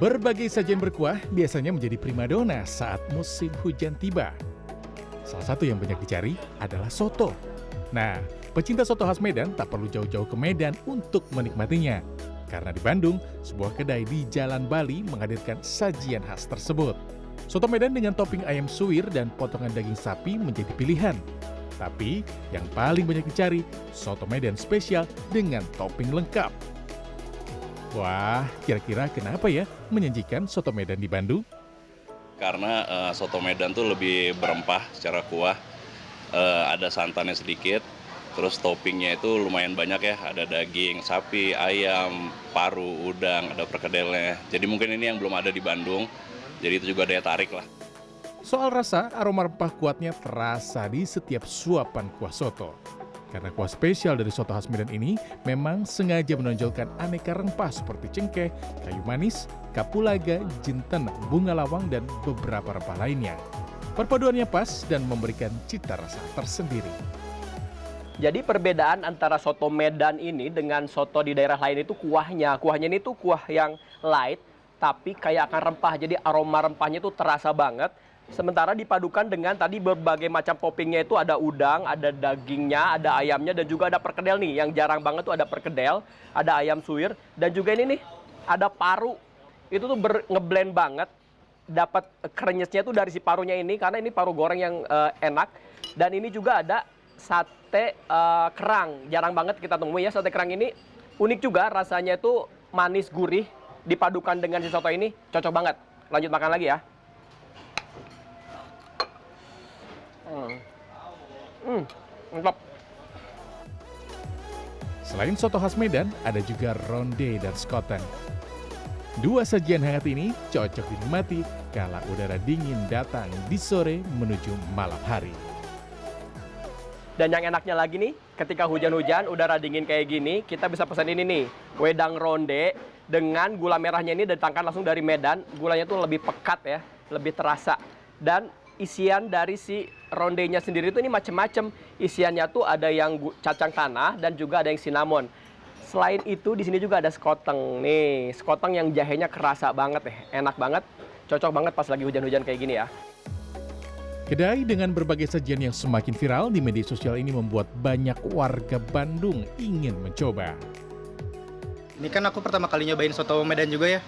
Berbagai sajian berkuah biasanya menjadi primadona saat musim hujan tiba. Salah satu yang banyak dicari adalah soto. Nah, pecinta soto khas Medan tak perlu jauh-jauh ke Medan untuk menikmatinya. Karena di Bandung, sebuah kedai di Jalan Bali menghadirkan sajian khas tersebut. Soto Medan dengan topping ayam suwir dan potongan daging sapi menjadi pilihan. Tapi yang paling banyak dicari, soto Medan spesial dengan topping lengkap. Wah, kira-kira kenapa ya menyajikan soto Medan di Bandung? Karena soto Medan tuh lebih berempah secara kuah, ada santannya sedikit, terus toppingnya itu lumayan banyak ya, ada daging sapi, ayam, paru, udang, ada perkedelnya. Jadi mungkin ini yang belum ada di Bandung, jadi itu juga daya tarik lah. Soal rasa, aroma rempah kuatnya terasa di setiap suapan kuah soto. Karena kuah spesial dari soto khas Medan ini memang sengaja menonjolkan aneka rempah seperti cengkeh, kayu manis, kapulaga, jinten, bunga lawang, dan beberapa rempah lainnya. Perpaduannya pas dan memberikan cita rasa tersendiri. Jadi perbedaan antara soto Medan ini dengan soto di daerah lain itu kuahnya. Kuahnya ini tuh kuah yang light, tapi kayak akan rempah. Jadi aroma rempahnya tuh terasa banget. Sementara dipadukan dengan tadi berbagai macam toppingnya itu ada udang, ada dagingnya, ada ayamnya, dan juga ada perkedel nih. Yang jarang banget tuh ada perkedel, ada ayam suwir, dan juga ini nih ada paru. Itu tuh ngeblend banget. Dapat krenyesnya tuh dari si parunya ini, karena ini paru goreng yang enak. Dan ini juga ada sate kerang. Jarang banget kita temuin ya sate kerang ini. Unik juga rasanya itu manis gurih. Dipadukan dengan si soto ini cocok banget. Lanjut makan lagi ya. Mantap. Selain soto khas Medan, ada juga ronde dan skoten. Dua sajian hangat ini cocok dinikmati kala udara dingin datang di sore menuju malam hari. Dan yang enaknya lagi nih, ketika hujan-hujan, udara dingin kayak gini, kita bisa pesan ini nih, wedang ronde dengan gula merahnya ini datangkan langsung dari Medan. Gulanya tuh lebih pekat ya, lebih terasa. Dan isian dari si rondenya sendiri itu ini macam-macam. Isiannya tuh ada yang cacang tanah dan juga ada yang cinnamon. Selain itu di sini juga ada sekoteng. Nih, sekoteng yang jahenya kerasa banget enak banget. Cocok banget pas lagi hujan-hujan kayak gini ya. Kedai dengan berbagai sajian yang semakin viral di media sosial ini membuat banyak warga Bandung ingin mencoba. Ini kan aku pertama kali nyobain soto Medan juga ya.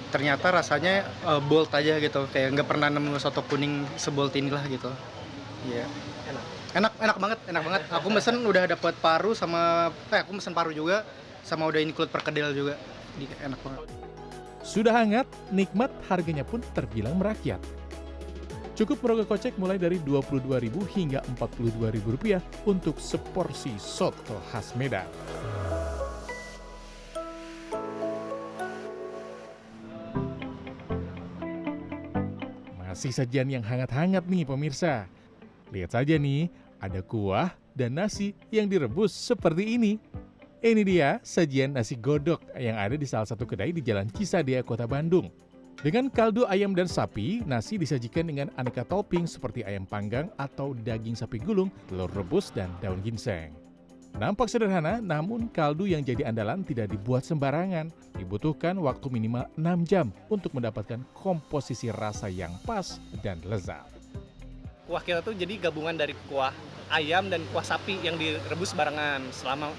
Ternyata rasanya bold aja gitu, kayak nggak pernah nemu soto kuning sebold inilah gitu. Iya. Enak banget. Aku mesen udah dapet paru sama, aku mesen paru juga, sama udah include perkedel juga. Jadi enak banget. Sudah hangat, nikmat, harganya pun terbilang merakyat. Cukup merogoh kocek mulai dari Rp22.000 hingga Rp42.000 untuk seporsi soto khas Medan. Masih sajian yang hangat-hangat nih pemirsa. Lihat saja nih, ada kuah dan nasi yang direbus seperti ini. Ini dia sajian nasi godok yang ada di salah satu kedai di Jalan Cisadea, Kota Bandung. Dengan kaldu ayam dan sapi, nasi disajikan dengan aneka topping seperti ayam panggang atau daging sapi gulung, telur rebus, dan daun ginseng. Nampak sederhana, namun kaldu yang jadi andalan tidak dibuat sembarangan. Dibutuhkan waktu minimal 6 jam untuk mendapatkan komposisi rasa yang pas dan lezat. Kuah kita tuh jadi gabungan dari kuah ayam dan kuah sapi yang direbus barengan selama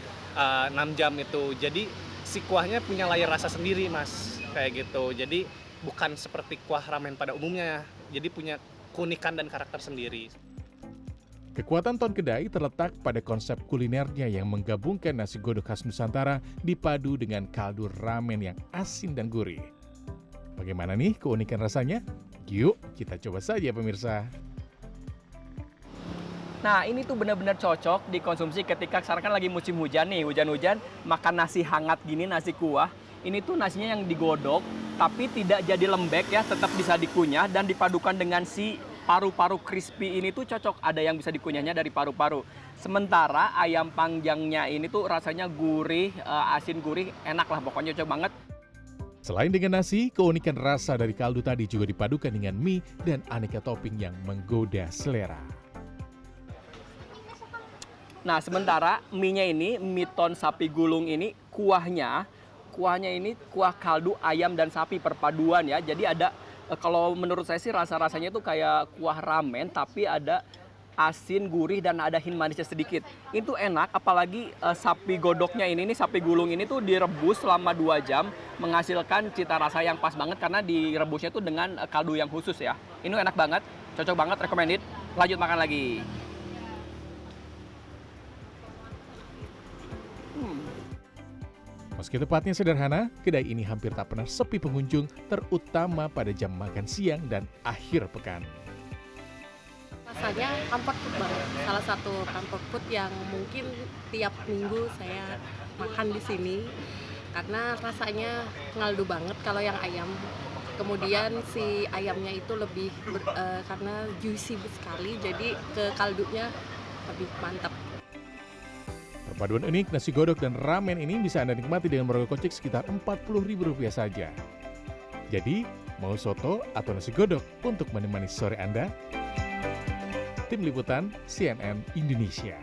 6 jam itu. Jadi si kuahnya punya layar rasa sendiri mas, kayak gitu. Jadi bukan seperti kuah ramen pada umumnya, jadi punya keunikan dan karakter sendiri. Kekuatan Ton Kedai terletak pada konsep kulinernya yang menggabungkan nasi godok khas Nusantara dipadu dengan kaldu ramen yang asin dan gurih. Bagaimana nih keunikan rasanya? Yuk kita coba saja pemirsa. Nah ini tuh benar-benar cocok dikonsumsi ketika sekarang kan lagi musim hujan nih. Hujan-hujan makan nasi hangat gini, nasi kuah. Ini tuh nasinya yang digodok tapi tidak jadi lembek ya, tetap bisa dikunyah dan dipadukan dengan si paru-paru crispy ini tuh cocok. Ada yang bisa dikunyahnya dari paru-paru. Sementara ayam pangjangnya ini tuh rasanya gurih, asin gurih, enak lah pokoknya cocok banget. Selain dengan nasi, keunikan rasa dari kaldu tadi juga dipadukan dengan mie dan aneka topping yang menggoda selera. Nah sementara mie-nya ini, mie ton sapi gulung ini kuahnya Kuahnya ini kuah kaldu ayam dan sapi perpaduan ya. Jadi ada kalau menurut saya sih rasa-rasanya itu kayak kuah ramen tapi ada asin, gurih dan ada hint manisnya sedikit. Itu enak apalagi sapi godoknya ini sapi gulung ini tuh direbus selama 2 jam menghasilkan cita rasa yang pas banget karena direbusnya tuh dengan kaldu yang khusus ya. Ini enak banget, cocok banget, recommended. Lanjut makan lagi. Meski tempatnya sederhana, kedai ini hampir tak pernah sepi pengunjung, terutama pada jam makan siang dan akhir pekan. Rasanya comfort food banget. Salah satu comfort food yang mungkin tiap minggu saya makan di sini karena rasanya ngaldu banget kalau yang ayam. Kemudian si ayamnya itu lebih karena juicy sekali, jadi ke kaldunya lebih mantap. Perpaduan unik nasi godok dan ramen ini bisa Anda nikmati dengan merogoh kocek sekitar Rp40.000 saja. Jadi, mau soto atau nasi godok untuk menemani sore Anda? Tim Liputan CNN Indonesia.